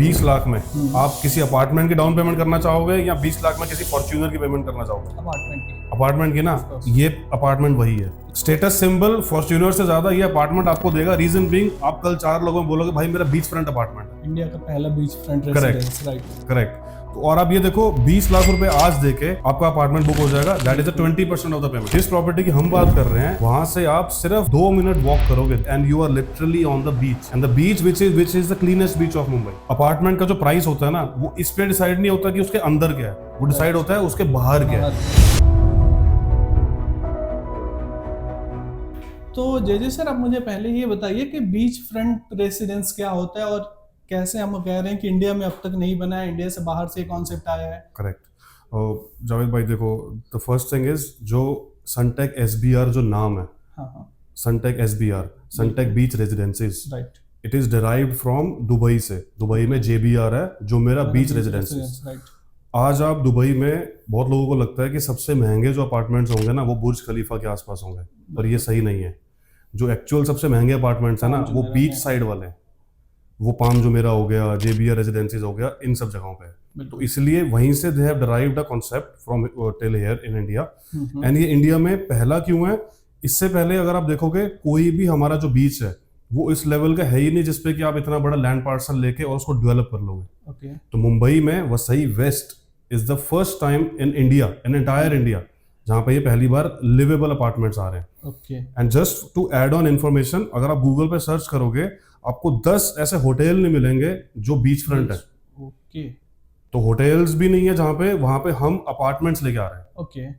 20 लाख में आप किसी अपार्टमेंट की डाउन पेमेंट करना चाहोगे या 20 लाख में किसी फॉर्च्यूनर की पेमेंट करना चाहोगे? अपार्टमेंट की ना, ये अपार्टमेंट वही है। स्टेटस सिंबल फॉर्च्यूनर से ज्यादा ये अपार्टमेंट आपको देगा। रीजन बीइंग, आप कल 4 लोगों को बोलोगे भाई मेरा बीच फ्रंट अपार्टमेंट है, इंडिया का पहला beach front residence, right. Correct. तो और आप ये देखो 20 लाख रुपए आज देके आपका अपार्टमेंट बुक हो जाएगा। That is 20% of the payment. जिस प्रॉपर्टी की हम बात कर रहे हैं वहां से आप सिर्फ 2 मिनट वॉक करोगे and you are literally on the beach, and the beach which is the cleanest beach of Mumbai. Apartment का जो प्राइस होता है ना, वो इस पे डिसाइड नहीं होता कि उसके अंदर क्या है, वो डिसाइड होता है उसके बाहर क्या है। तो जे सर, आप मुझे पहले ये बताइए कि बीच फ्रंट रेसिडेंस क्या होता है और कैसे हम कह रहे हैं कि इंडिया में अब तक नहीं बना है, इंडिया से बाहर से कॉन्सेप्ट आया है। करेक्ट। जावेद भाई देखो, द फर्स्ट थिंग इज जो सनटेक SBR जो नाम है, Sunteck SBR, Sunteck beach residencies, right, it is derived from Dubai से। दुबई में JBR है जो मेरा बीच रेजिडेंसीज। राइट। आज आप दुबई में, बहुत लोगों को लगता है कि सबसे महंगे जो अपार्टमेंट्स होंगे ना वो बुर्ज खलीफा के आसपास होंगे, पर ये सही नहीं है। जो एक्चुअल सबसे महंगे अपार्टमेंट्स है ना, वो बीच साइड वाले हैं। वो पाम जो मेरा हो गया, JBR रेजिडेंसीज हो गया, इन सब जगहों पे। तो इसलिए वहीं से they have derived a concept from till here in India. And ये इंडिया में पहला क्यों है? इससे पहले अगर आप देखोगे कोई भी हमारा जो बीच है वो इस लेवल का है ही नहीं जिसपे कि आप इतना बड़ा लैंड पार्सल लेके और उसको डेवलप कर लोगे। तो मुंबई में Vasai west is the first time in India, in entire India, जहां पे ये पहली बार लिवेबल अपार्टमेंट्स आ रहे हैं। And just to add on information, अगर आप गूगल पे सर्च करोगे आपको 10 ऐसे होटल नहीं मिलेंगे जो बीच फ्रंट है। तो होटल्स भी नहीं है जहां पे, वहां पे हम अपार्टमेंट्स लेके आ रहे हैं।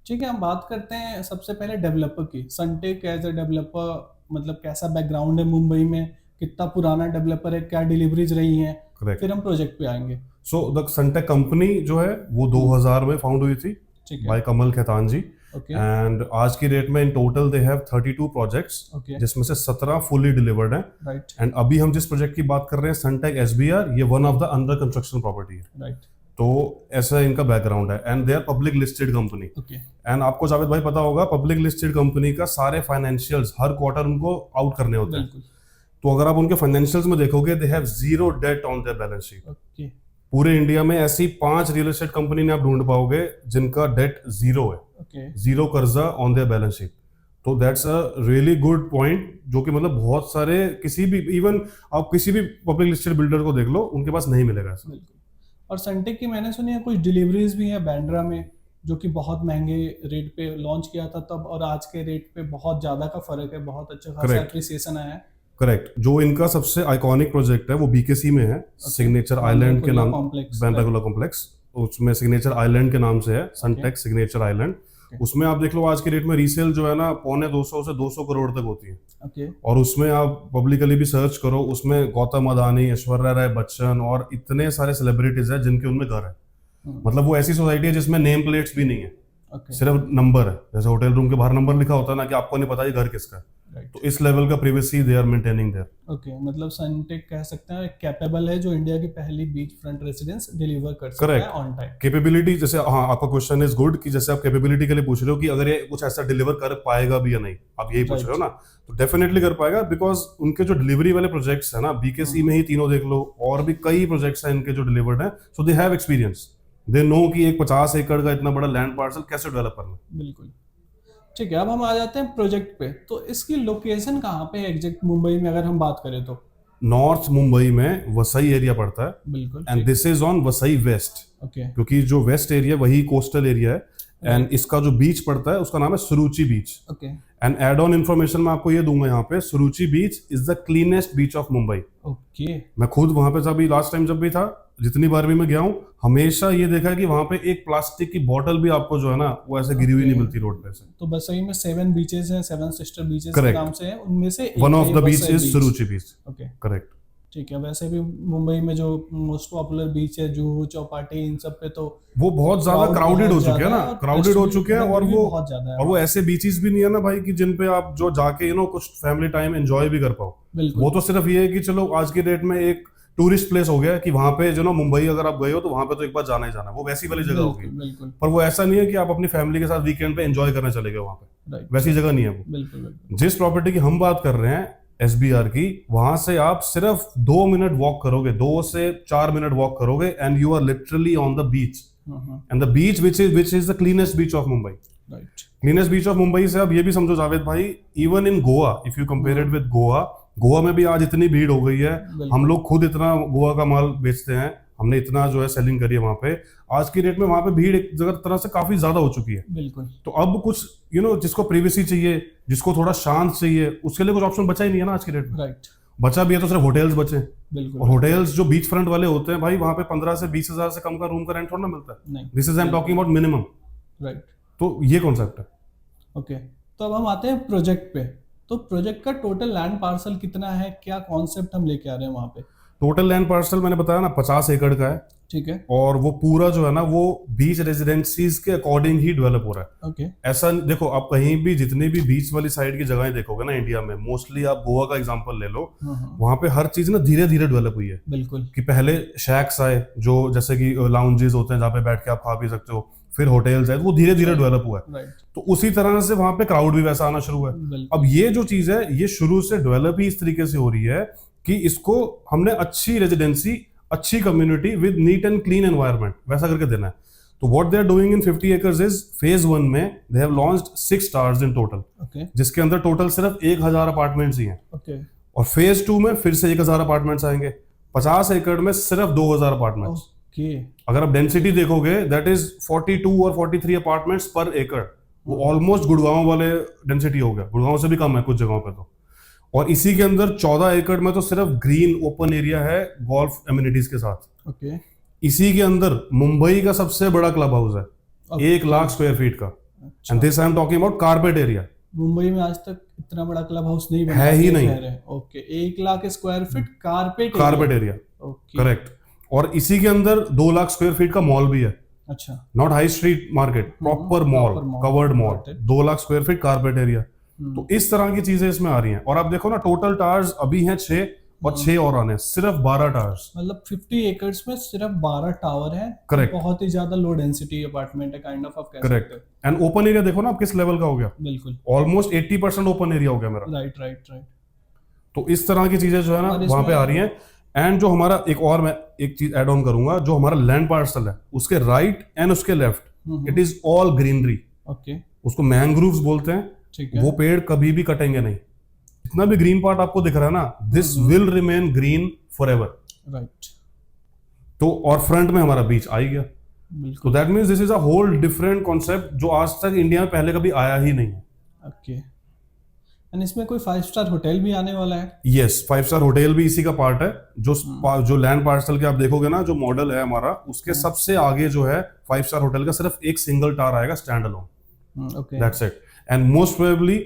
ठीक है, हम बात करते हैं सबसे पहले डेवलपर की। सनटेक एज अ डेवलपर, मतलब कैसा बैकग्राउंड है मुंबई में, कितना पुराना डेवलपर है, क्या डिलीवरीज रही हैं, फिर हम प्रोजेक्ट पे आएंगे। सो द सनटेक कंपनी जो है वो 2000 में फाउंड हुई थी बाय कमल खेतान जी। एंड आज की डेट में in total they have 32 projects, जिसमें से 17 फुली डिलीवर्ड हैं। एंड अभी हम जिस प्रोजेक्ट की बात कर रहे हैं सनटेक SBR, ये one of the under construction property है। तो ऐसा इनका बैकग्राउंड है। And they are public listed company. And आपको जावेद भाई पता होगा, पब्लिक लिस्टेड कंपनी का सारे फाइनेंशियल्स हर क्वार्टर उनको आउट करने होते हैं। तो अगर आप उनके फाइनेंशियल्स में देखोगे, they have 0 debt on their balance sheet. पूरे इंडिया में ऐसी 5 रियल एस्टेट कंपनी ने आप ढूंढ पाओगे जिनका डेट 0 है, 0 कर्जा ऑन देयर बैलेंस शीट। तो that's a really good point, जो कि मतलब बहुत सारे किसी भी, इवन आप किसी भी पब्लिक लिस्टेड बिल्डर को देख लो, उनके पास नहीं मिलेगा ऐसा। और सनटेक की मैंने सुनी है कुछ डिलीवरीज भी है बांद्रा में, जो कि बहुत महंगे रेट पे लॉन्च किया था तब, और आज के रेट पे बहुत ज्यादा का फर्क है, बहुत अच्छा खासा एप्रिसिएशन आया है। करेक्ट। जो इनका सबसे आइकॉनिक प्रोजेक्ट है वो BKC में है, सिग्नेचर आइलैंड के नाम, बांद्रा कॉम्प्लेक्स, उसमें सिग्नेचर आइलैंड के नाम से है, सनटेक सिग्नेचर आइलैंड। उसमें आप देख लो आज की डेट में रीसेल जो है ना, 250 से 200 करोड़ तक होती है। और उसमें आप पब्लिकली भी सर्च करो, उसमें गौतम अदानी, ऐश्वर्या राय बच्चन और इतने सारे सेलिब्रिटीज है जिनके उनमें घर है। मतलब वो ऐसी सोसाइटी है जिसमें नेम प्लेट्स भी नहीं है, सिर्फ नंबर है। जैसे होटल रूम के बाहर नंबर लिखा होता है ना, कि आपको नहीं पता ये घर किसका है। तो इस लेवल का privacy they are maintaining there. मतलब सनटेक कह सकते हैं कैपेबल है, जो इंडिया की पहली बीच फ्रंट रेसिडेंस डिलीवर कर सकता है ऑन टाइम। कैपेबिलिटी, जैसे हाँ, आपका क्वेश्चन इज गुड कि जैसे आप कैपेबिलिटी के लिए पूछ रहे हो कि अगर ये कुछ ऐसा डिलीवर कर पाएगा भी या नहीं, आप यही पूछ रहे हो ना, तो डेफिनेटली कर पाएगा। बिकॉज उनके जो डिलीवरी वाले प्रोजेक्ट्स है ना, BKC में ही तीनों देख लो, और भी कई प्रोजेक्ट्स हैं इनके जो डिलीवर्ड है। So they have experience, they know कि एक 50 एकड़ का इतना बड़ा लैंड पार्सल कैसे डेवलप करना। बिल्कुल। ठीक है, अब हम आ जाते हैं प्रोजेक्ट पे। तो इसकी लोकेशन कहाँ पे है एग्जैक्ट मुंबई में, अगर हम बात करें तो? नॉर्थ मुंबई में वसई एरिया पड़ता है। बिल्कुल। And this is on Vasai west, क्योंकि जो वेस्ट एरिया वही कोस्टल एरिया है। एंड इसका जो बीच पड़ता है उसका नाम है Suruchi beach. And add on information मैं आपको ये दूंगा यहाँ पे, Suruchi beach is the cleanest beach of Mumbai. मैं खुद वहां पे अभी लास्ट टाइम जब भी था, जितनी बार भी मैं गया हूँ, हमेशा ये देखा है कि वहां पे एक प्लास्टिक की बोतल भी आपको जो है ना वो ऐसे गिरी हुई नहीं मिलती रोड पे से। तो वसई में 7 बीचेस हैं, 7 सिस्टर बीचेस के नाम से हैं, उनमें से one of the beach is Suruchi beach. Correct. ठीक है। वैसे भी मुंबई में जो मोस्ट पॉपुलर बीच है, जुहू, चौपाटी, इन सब पे तो वो बहुत ज्यादा क्राउडेड हो चुके हैं ना, क्राउडेड हो चुके हैं। और वो ऐसे बीचेस भी नहीं है ना भाई कि जिन पे आप जो जाके कुछ फैमिली टाइम एंजॉय भी कर पाओ। वो तो सिर्फ ये है कि चलो आज की डेट में एक टूरिस्ट प्लेस हो गया कि वहां पे मुंबई अगर आप गए हो तो वहां पे तो एक बार जाना ही जाना, वो वैसी वाली जगह होगी। पर वो ऐसा नहीं है कि आप अपनी फैमिली के साथ वीकेंड पे एंजॉय करने चले गए वहां पे, वैसी जगह नहीं है वो। जिस प्रॉपर्टी की हम बात कर रहे हैं, SBR की, वहां से आप सिर्फ 2 मिनट वॉक करोगे, 2 से 4 मिनट वॉक करोगे and you are literally on the beach, and the beach which is the cleanest beach of Mumbai. Right. Cleanest beach of Mumbai से आप ये भी समझो जावेद भाई, even in Goa, if you compare it with Goa, Goa में भी आज इतनी भीड़ हो गई है, हम लोग खुद इतना गोवा का माल बेचते हैं, हमने इतना जो है सेलिंग करी है वहां पे, आज की डेट में वहां पे भीड़ एक जगह तरह से काफी ज्यादा हो चुकी है। बिल्कुल। तो अब कुछ जिसको प्रिवेसी चाहिए, जिसको थोड़ा शांत चाहिए, उसके लिए कुछ ऑप्शन बचा ही नहीं है ना आज की डेट में। राइट। बचा भी है तो सिर्फ होटल्स बचे। बिल्कुल। और होटल्स जो बीच फ्रंट वाले होते हैं भाई, वहां पे 15 से 20 हजार से कम का रूम का रेंट थोड़ा ना मिलता है। नहीं। This is I am talking about minimum. Right. तो ये कॉन्सेप्ट है। ओके, तो अब हम आते हैं प्रोजेक्ट पे। तो प्रोजेक्ट का टोटल लैंड पार्सल कितना है, क्या कॉन्सेप्ट हम लेके आ रहे हैं वहां पे? टोटल लैंड पार्सल मैंने बताया ना 50 एकड़ का है। ठीक है। और वो पूरा जो है ना वो बीच रेजिडेंसीज के अकॉर्डिंग ही डेवलप हो रहा है। ओके। ऐसा देखो, आप कहीं भी जितनी भी बीच वाली साइड की जगहें देखोगे ना इंडिया में, मोस्टली आप गोवा का एग्जांपल ले लो, वहां पे हर चीज ना धीरे धीरे डेवलप हुई है। बिल्कुल। कि पहले शैक्स आए, जो जैसे कि लाउंजेस होते हैं जहाँ पे बैठ के आप खा पी सकते हो, फिर होटल्स आए, वो धीरे धीरे डेवलप हुआ है। राइट। तो उसी तरह से वहां पे क्राउड भी वैसा आना शुरू हुआ है। बिल्कुल। अब ये जो चीज है ये शुरू से डेवलप ही इस तरीके से हो रही है कि इसको हमने अच्छी रेजिडेंसी, अच्छी community with neat and clean environment वैसा करके देना है। तो what they are doing in 50 acres is phase 1 में they have launched 6 towers in total, okay. जिसके अंदर टोटल सिर्फ 1000 अपार्टमेंट्स ही हैं। ओके। और फेज 2 में फिर से 1000 अपार्टमेंट्स आएंगे। 50 एकड़ में सिर्फ 2000 अपार्टमेंट्स। ओके। अगर आप डेंसिटी देखोगे दैट इज 42 और 43 अपार्टमेंट्स पर एकड़, वो ऑलमोस्ट गुड़गांव वाले डेंसिटी हो गया, गुड़गांव से भी कम है कुछ जगहों पे तो। और इसी के अंदर 14 एकड़ में तो सिर्फ ग्रीन ओपन एरिया है गोल्फ एमिनिटीज के साथ। ओके। इसी के अंदर मुंबई का सबसे बड़ा क्लब हाउस है, 1 लाख स्क्वायर फीट का। And this I am talking about carpet area. Mumbai में आज तक इतना बड़ा क्लब हाउस नहीं बना है ही नहीं। Okay, 1 lakh square feet carpet area. Okay. Correct. और इसी के अंदर 2 लाख स्क्वायर फीट का मॉल भी है। अच्छा। Not high street market, proper mall, covered mall, 2 lakh square feet carpet area. तो इस तरह की चीजें इसमें आ रही हैं। और आप देखो ना टोटल टावर्स अभी हैं 6 और 6 और आने, सिर्फ 12 टावर्स। मतलब 50 एकर्स में सिर्फ 12 टावर है। करेक्ट। बहुत ही ज्यादा लो डेंसिटी अपार्टमेंट है, काइंड ऑफ आप कह करेक्ट। सकते हो। एंड ओपन एरिया देखो ना आप किस लेवल का हो गया। बिल्कुल। ऑलमोस्ट 80% ओपन एरिया हो गया मेरा। Right right right. तो इस तरह की चीजें जो है ना वहां पे आ रही हैं। एंड जो हमारा मैं एक चीज ऐड ऑन करूंगा, जो हमारा लैंड पार्सल है उसके राइट एंड उसके left it is all greenery. Okay. उसको मैंग्रोव्स बोलते हैं। ठीक है। वो पेड़ कभी भी कटेंगे नहीं। जितना भी ग्रीन पार्ट आपको दिख रहा है ना, this will remain green forever. Right. तो और फ्रंट में हमारा बीच आ ही गया। बिल्कुल। तो that means this is a whole different concept जो आज तक इंडिया में पहले कभी आया ही नहीं है। ओके। एंड इसमें कोई 5 स्टार होटल भी आने वाला है? यस, 5 स्टार होटल भी इसी का पार्ट है। जो लैंड पार्सल के आप देखोगे ना, जो मॉडल है हमारा, उसके सबसे आगे जो है 5 स्टार होटल का सिर्फ एक सिंगल टावर आएगा stand alone. Okay. That's it. And most probably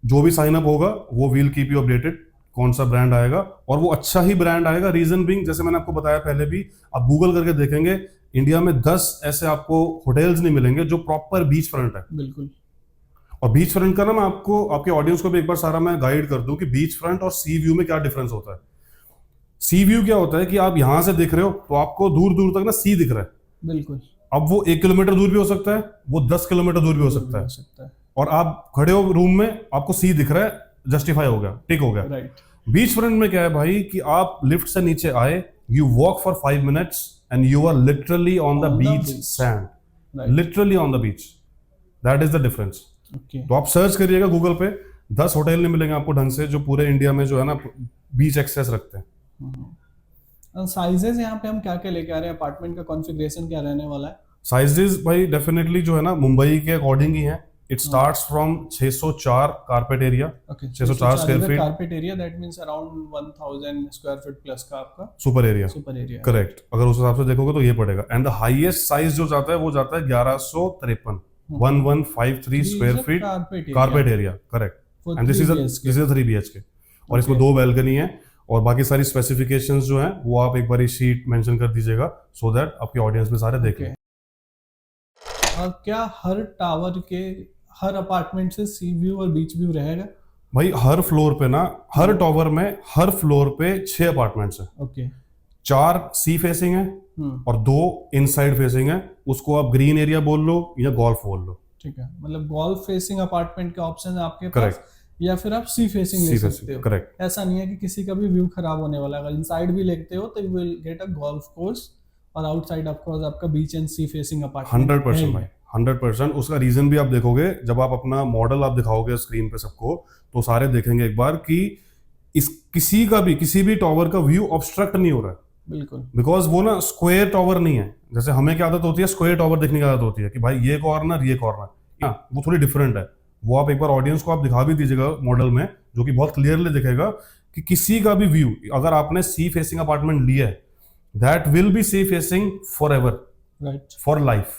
जो भी साइन अप होगा वो विल कीप यू अपडेटेड कौन सा ब्रांड आएगा, और वो अच्छा ही ब्रांड आएगा। रीजन बीइंग, जैसे मैंने आपको बताया पहले भी, आप गूगल करके देखेंगे इंडिया में 10 ऐसे आपको होटल्स नहीं मिलेंगे जो प्रॉपर बीच फ्रंट है। बिल्कुल। और बीच फ्रंट का ना मैं आपको, आपके ऑडियंस को भी एक बार सारा मैं गाइड कर दूं कि बीच फ्रंट और सी व्यू में क्या डिफरेंस होता है। सी व्यू क्या होता है कि आप यहां से देख रहे हो तो आपको दूर दूर तक ना सी दिख रहा है। बिल्कुल। अब वो 1 किलोमीटर दूर भी हो सकता है, वो 10 किलोमीटर दूर भी हो सकता है। और आप खड़े हो रूम में, आपको सी दिख रहा है, जस्टिफाई हो गया, टिक हो गया। राइट। बीच फ्रंट में क्या है भाई कि आप लिफ्ट से नीचे आए, you walk for 5 minutes and you are literally on the beach sand, literally on the beach. That is the difference. तो आप सर्च करिएगा गूगल पे, 10 होटल नहीं मिलेंगे आपको ढंग से जो पूरे इंडिया में जो है ना बीच एक्सेस रखते हैं। साइजेस यहाँ पे हम क्या क्या लेके आ रहे हैं? अपार्टमेंट का कॉन्फ़िगरेशन क्या रहने वाला है? साइजेस भाई डेफिनेटली जो है ना मुंबई के अकॉर्डिंग ही है। It starts from 604 carpet area. Okay, 604 square feet carpet area, that means around 1000 square feet plus का आपका super area. Super area, correct. अगर उस हिसाब से देखोगे तो ये पड़ेगा। एंड द हाईएस्ट साइज जो जाता है वो जाता है 1153 1153 square feet carpet area. Correct. And this is 3 BHK। और इसमें 2 बैल्कनी है। और बाकी सारी स्पेसिफिकेशंस जो हैं वो आप एक बार शीट मेंशन कर दीजिएगा सो दैट आपके ऑडियंस में सारे देखें। और क्या हर टावर के हर अपार्टमेंट से सी व्यू और बीच व्यू रहेगा? भाई हर फ्लोर पे ना, हर टावर में हर फ्लोर पे 6 अपार्टमेंट्स हैं। ओके। 4 सी फेसिंग है और 2 इनसाइड फेसिंग है। उसको आप ग्रीन एरिया बोल लो या गोल्फ बोल लो। ठीक है, मतलब गोल्फ फेसिंग अपार्टमेंट के ऑप्शन है आपके पास। करेक्ट। या फिर आप सी फेसिंग ले सकते हो। करेक्ट। ऐसा नहीं है कि किसी का भी व्यू खराब होने वाला है। अगर इनसाइड भी लेते हो तो you will get a golf course, और आउटसाइड ऑफ कोर्स आपका बीच एंड सी फेसिंग अपार्टमेंट 100% भाई, 100%। उसका रीजन भी आप देखोगे, जब आप अपना मॉडल आप दिखाओगे स्क्रीन पे सबको, तो सारे देखेंगे एक बार कि इस किसी भी टॉवर का व्यू ऑब्स्ट्रक्ट नहीं हो रहा है। बिल्कुल। बिकॉज वो ना स्क्वायर टॉवर नहीं है, जैसे हमें क्या आदत होती है, स्क्वायर टॉवर देखने की आदत होती है कि भाई ये कॉर्नर ये कॉर्नर, वो थोड़ी डिफरेंट है। वो आप एक बार ऑडियंस को आप दिखा भी दीजिएगा मॉडल में, जो कि बहुत क्लियरली दिखेगा कि किसी का भी व्यू, अगर आपने सी फेसिंग अपार्टमेंट लिया है, that will be sea facing for ever, right, for life.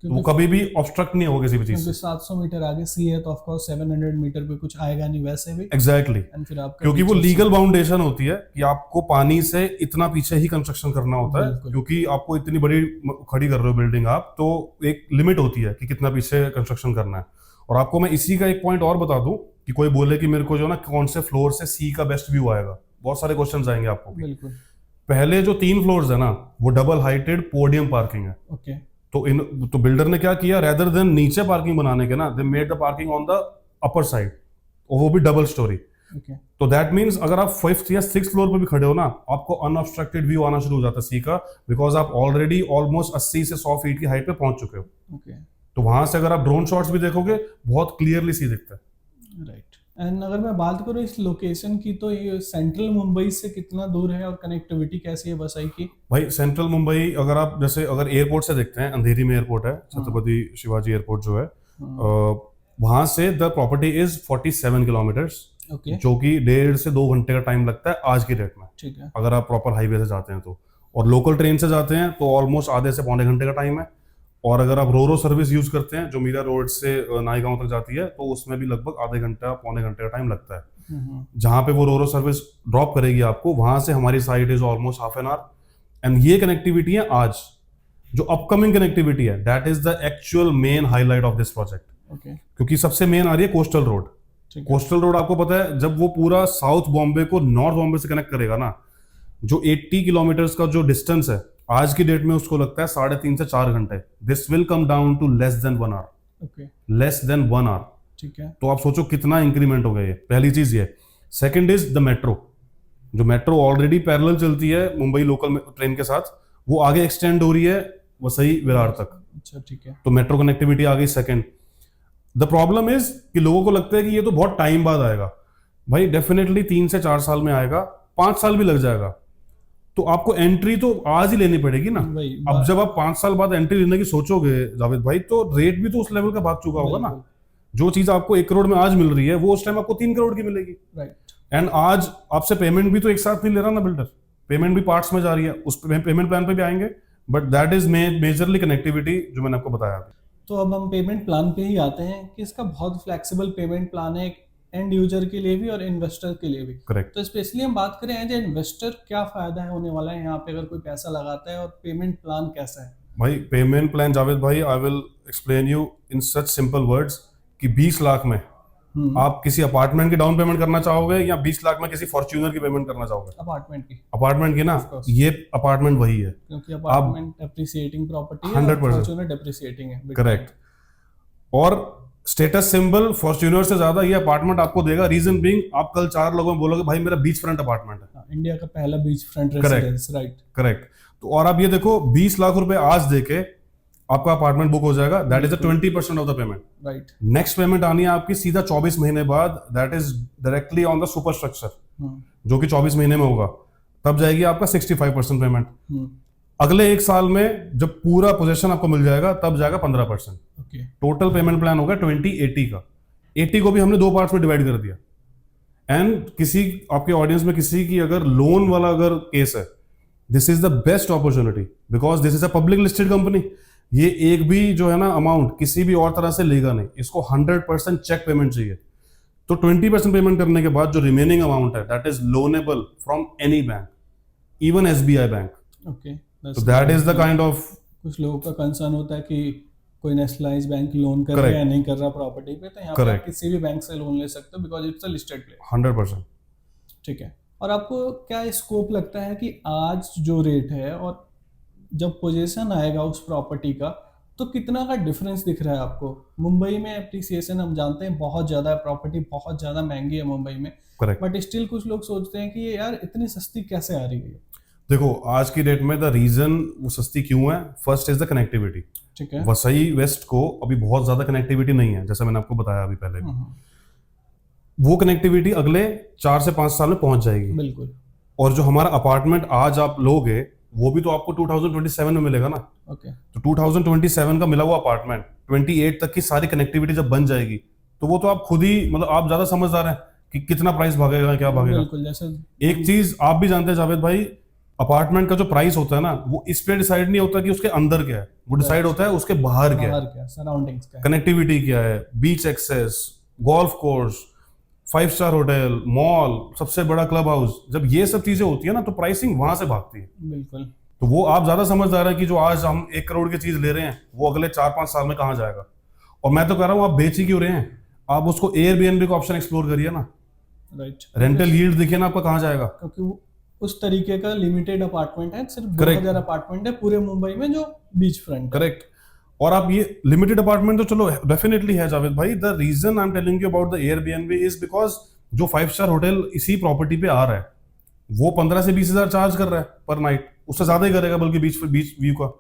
वो कभी भी ऑब्स्ट्रक्ट नहीं होगा किसी भी चीज से। क्योंकि 700 मीटर आगे सी है तो ऑफ कोर्स 700 मीटर पे कुछ आएगा नहीं वैसे भी। एग्जैक्टली, एंड फिर आपका क्योंकि वो नीचे लीगल बाउंडेशन होती है कि आपको पानी से इतना पीछे ही कंस्ट्रक्शन करना होता है, बिल्कुल। क्योंकि आपको इतनी बड़ी खड़ी कर रहे हो बिल्डिंग आप, तो एक लिमिट होती है कि कितना पीछे कंस्ट्रक्शन करना है। और आपको मैं इसी का एक पॉइंट और बता दूं कि कोई बोले कि मेरे को जो ना कौन से फ्लोर से सी का बेस्ट व्यू आएगा, बहुत सारे क्वेश्चंस आएंगे आपको भी। बिल्कुल। पहले जो 3 फ्लोर्स है ना, वो डबल हाइटेड पोडियम पार्किंग है। ओके। तो बिल्डर ने क्या किया, रेदर देन नीचे पार्किंग बनाने के ना, they made the parking on the upper side, और वो भी डबल स्टोरी। ओके। तो दैट मीन्स अगर आप 5th या 6th फ्लोर पे भी खड़े हो ना, आपको अनऑब्स्ट्रक्टेड व्यू आना शुरू हो जाता है सी का, बिकॉज आप ऑलरेडी ऑलमोस्ट 80 से 100 फीट की हाइट पे पहुंच चुके हो। ओके। तो वहां से अगर आप ड्रोन शॉट्स भी देखोगे, बहुत क्लियरली सी दिखता है। राइट। एंड अगर मैं बात करूँ इस लोकेशन की, तो ये सेंट्रल मुंबई से कितना दूर है और कनेक्टिविटी कैसी है वसई की? भाई सेंट्रल मुंबई, अगर आप जैसे अगर एयरपोर्ट से देखते हैं, अंधेरी में एयरपोर्ट है, छत्रपति शिवाजी एयरपोर्ट जो है, वहां से the property is 47 kilometres, okay. जो कि 1.5 से 2 घंटे का टाइम लगता है आज की डेट में। ठीक है। अगर आप प्रॉपर हाईवे से जाते हैं तो, और लोकल ट्रेन से जाते हैं तो ऑलमोस्ट आधे से पौने घंटे का टाइम है। और अगर आप रोरो सर्विस यूज करते हैं जो मीरा रोड से नाईगांव तक जाती है, तो उसमें भी लगभग आधे घंटा पौने घंटे का टाइम लगता है। जहां पे वो रोरो सर्विस ड्रॉप करेगी आपको, वहां से हमारी site is almost half an hour. And ये कनेक्टिविटी है आज, जो अपकमिंग कनेक्टिविटी है, that is the actual main highlight of this project. Okay. क्योंकि सबसे मेन आ रही है कोस्टल रोड। कोस्टल रोड आपको पता है, जब वो पूरा साउथ बॉम्बे को नॉर्थ बॉम्बे से कनेक्ट करेगा ना, जो 80 किलोमीटर्स का जो डिस्टेंस है आज की डेट में, उसको लगता है 3.5 से 4 घंटे। This will come down to less than 1 hour. Okay. Less than 1 hour. ठीक है। तो आप सोचो कितना इंक्रीमेंट हो गया ये, पहली चीज ये। Second is the metro. जो मेट्रो ऑलरेडी पैरेलल चलती है मुंबई लोकल ट्रेन के साथ, वो आगे एक्सटेंड हो रही है वसई विरार तक। अच्छा, ठीक है। तो मेट्रो कनेक्टिविटी आ गई सेकंड। द प्रॉब्लम इज कि लोगों को लगता है कि ये तो बहुत टाइम बाद आएगा। भाई डेफिनेटली 3 से 4 साल में आएगा, 5 साल भी लग जाएगा। तो आपको एंट्री तो आज ही लेनी पड़ेगी ना। अब जब आप 5 साल बाद एंट्री लेने की सोचोगे जावेद भाई, तो रेट भी तो उस लेवल का भाग चुका होगा ना। जो चीज आपको 1 करोड़ में आज मिल रही है, वो उस टाइम आपको 3 करोड़ की मिलेगी। राइट। एंड आज आपसे पेमेंट भी तो एक साथ नहीं ले रहा ना बिल्डर, पेमेंट भी पार्ट्स में जा रही है। उस पेमेंट प्लान पे भी आएंगे, but that is majorly connectivity जो मैंने आपको बताया अभी। तो अब हम पेमेंट प्लान पे ही आते हैं कि इसका बहुत फ्लेक्सिबल पेमेंट प्लान है, एंड यूजर के लिए भी और इन्वेस्टर के लिए भी। करेक्ट। तो स्पेशली हम बात करें एज ए इन्वेस्टर, क्या फायदा है होने वाला है यहाँ पे अगर कोई पैसा लगाता है, और पेमेंट प्लान कैसा है? भाई पेमेंट प्लान जावेद भाई, I will explain you in such simple words कि 20 लाख में आप किसी अपार्टमेंट की डाउन पेमेंट करना चाहोगे, या 20 लाख में किसी फॉर्च्यूनर की पेमेंट करना चाहोगे? अपार्टमेंट की ना, ये अपार्टमेंट वही है, क्योंकि अपार्टमेंट एप्रिसिएटिंग प्रॉपर्टी है, 100%। फॉर्च्यूनर डेप्रिसिएटिंग है। करेक्ट। और स्टेटस सिंबल फॉर्च्यूनर से ज्यादा ये अपार्टमेंट आपको देगा। रीजन बीइंग, आप कल 4 लोगों में बोलोगे भाई मेरा बीच फ्रंट अपार्टमेंट है, इंडिया का पहला beach front residence. Right. Correct. तो और आप ये देखो, 20 लाख रुपए आज देके आपका अपार्टमेंट बुक हो जाएगा। That is 20% of the payment. Right. Next payment आनी है आपकी सीधा 24 महीने बाद, that is directly on the super structure, जो कि 24 महीने में होगा। तब जाएगी आपका 65% पेमेंट। अगले 1 साल में जब पूरा पोजेशन आपको मिल जाएगा, तब जाएगा 15%। ओके। टोटल पेमेंट प्लान होगा 20-80 का। 80 को भी हमने 2 पार्ट्स में डिवाइड कर दिया। एंड किसी आपके ऑडियंस में किसी की अगर लोन वाला अगर केस है, this is the best opportunity, because this is a public listed company. ये एक भी जो है ना अमाउंट किसी भी और तरह से लेगा नहीं, इसको 100% चेक पेमेंट चाहिए। तो 20% पेमेंट करने के बाद जो रिमेनिंग अमाउंट है, that is loanable from any bank, even SBI bank. Okay. So that is the kind of, कुछ लोगों का कंसर्न होता है कि कोई नेशनलाइज बैंक लोन कर रहा है या नहीं कर रहा प्रॉपर्टी पे, तो यहाँ पे आप किसी भी बैंक से लोन ले सकते हो, because it's a listed player. 100%। ठीक है। और आपको क्या स्कोप लगता है कि आज जो रेट है, और जब पोजीशन आएगा उस प्रॉपर्टी का, तो कितना का डिफरेंस दिख रहा है आपको? मुंबई में एप्रिसिएशन हम जानते हैं बहुत ज्यादा है, प्रॉपर्टी बहुत ज्यादा महंगी है मुंबई में, करेक्ट। बट स्टिल कुछ लोग सोचते हैं कि ये यार इतनी सस्ती कैसे आ रही है? देखो आज की डेट में द रीजन वो सस्ती क्यों है, फर्स्ट इज द कनेक्टिविटी। ठीक है। वसई वेस्ट को अभी बहुत ज्यादा कनेक्टिविटी नहीं है, जैसा मैंने आपको बताया अभी पहले भी। वो कनेक्टिविटी अगले 4 से 5 साल में पहुंच जाएगी। बिल्कुल। और जो हमारा अपार्टमेंट आज आप लोगे वो भी तो आपको 2027 में मिलेगा ना। ओके। तो 2027 का मिला हुआ अपार्टमेंट 28 तक की सारी कनेक्टिविटी जब बन जाएगी तो वो तो आप खुद ही मतलब आप ज्यादा समझदार हैं कि कितना प्राइस भागेगा क्या भागेगा। बिल्कुल। जैसे एक चीज आप भी जानते हैं जावेद भाई, अपार्टमेंट का जो प्राइस होता है ना वो इस पे डिसाइड नहीं होता कि उसके अंदर क्या है, वो डिसाइड होता है उसके बाहर क्या है, बाहर क्या, सराउंडिंग्स क्या है। कनेक्टिविटी क्या है, beach access, golf course, 5 star hotel, mall, सबसे बड़ा क्लब हाउस, जब ये सब चीजें होती है ना तो प्राइसिंग वहां से भागती है। बिल्कुल। तो वो आप ज्यादा समझदार है कि जो आज हम 1 करोड़ की चीज ले रहे हैं वो अगले 4-5 साल में कहाँ जाएगा। और मैं तो कह रहा हूँ आप बेच ही क्यों रहे हैं, आप उसको एयरबीएनबी का ऑप्शन एक्सप्लोर करिए ना, राइट। रेंटल यील्ड देखिए ना आपका कहाँ जाएगा। क्योंकि वो उस तरीके का लिमिटेड अपार्टमेंट है, सिर्फ Correct. 2000 अपार्टमेंट है पूरे मुंबई में जो बीच फ्रंट। करेक्ट। और आप ये लिमिटेड अपार्टमेंट तो चलो डेफिनेटली है जावेद भाई, the reason I am telling you about the Airbnb is because जो 5 स्टार होटल इसी प्रॉपर्टी पे आ रहा है वो 15 से 20 हजार चार्ज कर रहा है पर नाइट, उससे ज्यादा ही करेगा बल्कि बीच व्यू का।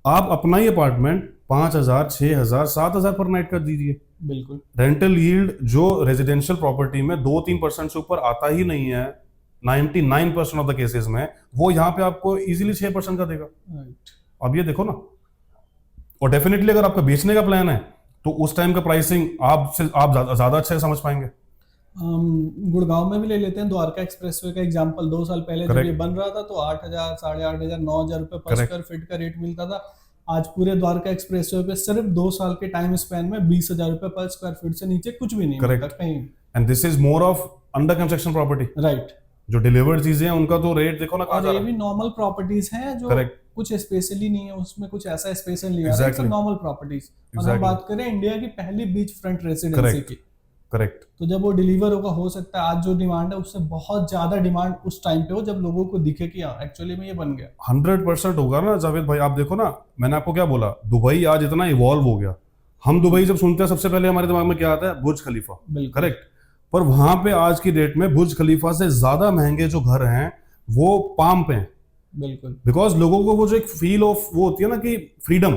आप अपना ही अपार्टमेंट 5,000, 6,000, 7,000 पर नाइट कर दीजिए। बिल्कुल। रेंटल यील्ड जो रेजिडेंशियल प्रॉपर्टी में 2-3% से ऊपर आता ही नहीं है 99% ऑफ द केसेस में, वो यहाँ पे आपको इजीली 6% का देगा। राइट। अब ये देखो ना, और डेफिनेटली अगर आपका बेचने का प्लान है तो उस टाइम का प्राइसिंग आप ज्यादा अच्छे से समझ पाएंगे। गुड़गांव में भी ले लेते हैं, द्वारका एक्सप्रेसवे का एग्जांपल। 2 साल पहले जब Correct. ये बन रहा था तो 8,000, 8,500, 9,000 रुपए पर Correct. स्क्वायर फीट का रेट मिलता था। आज पूरे द्वारका एक्सप्रेसवे पे सिर्फ 2 साल के टाइम स्पैन में 20,000 रुपए पर स्क्वायर फीट से नीचे कुछ भी नहीं Correct. मिलता कहीं। And this is more of under construction property. Right. जो डिलीवर्ड चीजें हैं उनका तो रेट देखो ना कहाँ और जा ये रहा भी है। नॉर्मल प्रॉपर्टीज हैं जो Correct. कुछ स्पेशली नहीं है, उसमें कुछ ऐसा स्पेशल नहीं आ रहा है, Exactly. Normal properties. और हम Exactly. बात करें इंडिया की पहली बीच फ्रंट रेसिडेंसी Correct. की, करेक्ट। तो जब वो डिलीवर होगा हो सकता है आज जो डिमांड है उससे बहुत ज्यादा डिमांड उस टाइम पे हो जब लोगों को दिखे कि हाँ एक्चुअली में ये बन गया। 100% होगा ना जावेद भाई। आप देखो ना, मैंने आपको क्या बोला, दुबई आज इतना इवॉल्व हो गया। हम दुबई जब सुनते हैं सबसे पहले हमारे दिमाग में क्या आता है, बुर्ज खलीफा। बिल्कुल। करेक्ट। पर वहां पे आज की डेट में बुर्ज खलीफा से ज्यादा महंगे जो घर हैं वो पाम पे हैं। बिल्कुल। बिकॉज लोगों को वो जो एक फील ऑफ वो होती है ना कि फ्रीडम,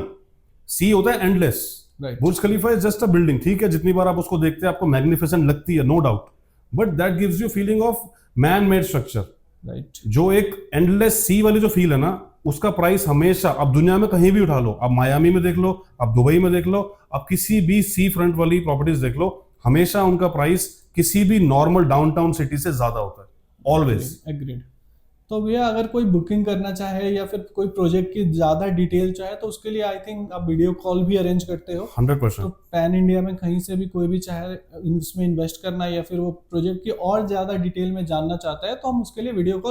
सी होता है endless. Right. Burj Khalifa is just a building, ठीक है, जितनी बार आप उसको देखते हैं आपको मैग्निफिसेंट लगती है, no doubt, but that gives you feeling of man made structure. Right. जो एक एंडलेस सी वाली जो फील है ना, उसका प्राइस हमेशा, आप दुनिया में कहीं भी उठा लो, आप मायामी में देख लो, आप दुबई में देख लो, आप किसी भी सी फ्रंट वाली प्रॉपर्टीज देख लो, हमेशा उनका प्राइस किसी भी नॉर्मल डाउनटाउन सिटी से ज्यादा होता है, ऑलवेज। एग्रीड। तो भैया अगर कोई बुकिंग करना चाहे या फिर कोई प्रोजेक्ट की ज्यादा डिटेल चाहे तो उसके लिए आई थिंक आप वीडियो कॉल भी अरेंज करते हो। 100%। तो पैन इंडिया में कहीं से भी कोई भी चाहे इसमें इन्वेस्ट करना या फिर वो प्रोजेक्ट की और ज्यादा डिटेल में जानना चाहता है तो हम उसके लिए वीडियो कॉल